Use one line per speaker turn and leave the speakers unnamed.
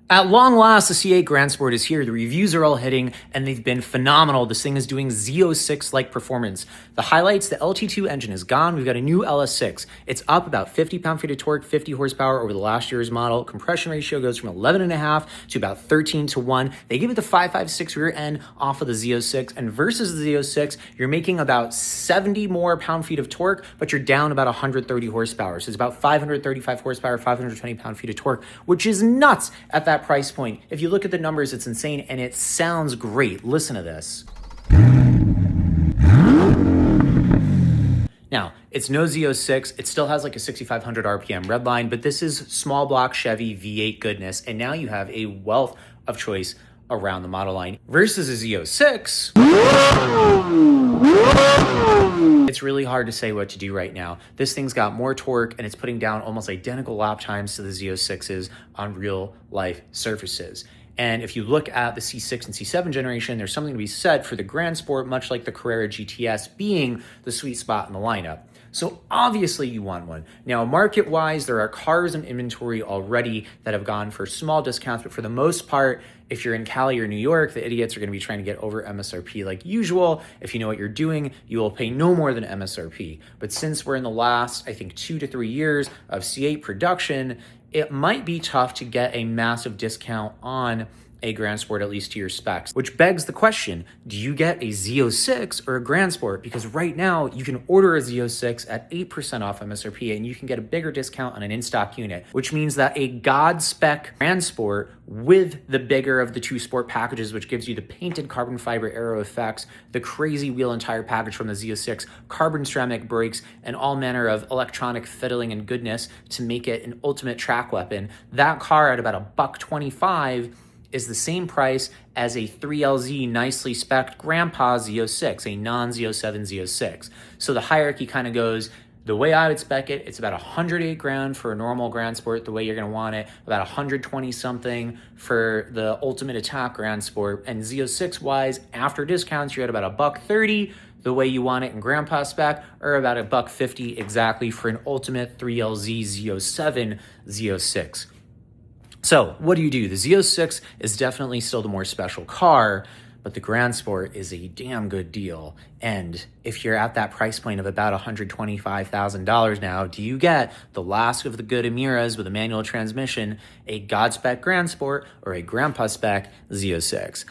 At long last, the C8 Grandsport is here. The reviews are all hitting, and they've been phenomenal. This thing is doing Z06-like performance. The highlights, the LT2 engine is gone. We've got a new LS6. It's up about 50 pound-feet of torque, 50 horsepower over the last year's model. Compression ratio goes from 11.5 to about 13 to 1. They give it the 5.56 rear end off of the Z06, and versus the Z06, you're making about 70 more pound-feet of torque, but you're down about 130 horsepower. So it's about 535 horsepower, 520 pound-feet of torque, which is nuts at that price point. If you look at the numbers, it's insane, and it sounds great. Listen to this. Now, it's no Z06. It still has like a 6,500 RPM redline, but this is small block Chevy V8 goodness, and now you have a wealth of choice around the model line. Versus a Z06, it's really hard to say what to do right now. This thing's got more torque, and it's putting down almost identical lap times to the Z06s on real life surfaces. And if you look at the C6 and C7 generation, there's something to be said for the Grandsport, much like the Carrera GTS being the sweet spot in the lineup. So obviously you want one. Now, market-wise, there are cars in inventory already that have gone for small discounts, but for the most part, if you're in Cali or New York, the idiots are going to be trying to get over MSRP like usual. If you know what you're doing, you will pay no more than MSRP. But since we're in the last, I think, 2 to 3 years of C8 production, it might be tough to get a massive discount on a Grandsport, at least to your specs, which begs the question, do you get a Z06 or a Grandsport? Because right now you can order a Z06 at 8% off MSRP and you can get a bigger discount on an in-stock unit, which means that a God spec Grandsport with the bigger of the two sport packages, which gives you the painted carbon fiber aero effects, the crazy wheel and tire package from the Z06, carbon ceramic brakes, and all manner of electronic fiddling and goodness to make it an ultimate track weapon. That car at about $125 is the same price as a 3LZ nicely spec'd Grandpa Z06, a non-Z07 Z06. So the hierarchy kind of goes, the way I would spec it, it's about 108 grand for a normal Grandsport, the way you're gonna want it, about 120 something for the ultimate attack Grandsport, and Z06 wise, after discounts, you're at about $130, the way you want it in Grandpa spec, or about $150 exactly for an ultimate 3LZ Z07 Z06. So what do? The Z06 is definitely still the more special car, but the Grandsport is a damn good deal. And if you're at that price point of about $125,000 now, do you get the last of the good Amiras with a manual transmission, a God spec Grandsport, or a Grandpa spec Z06?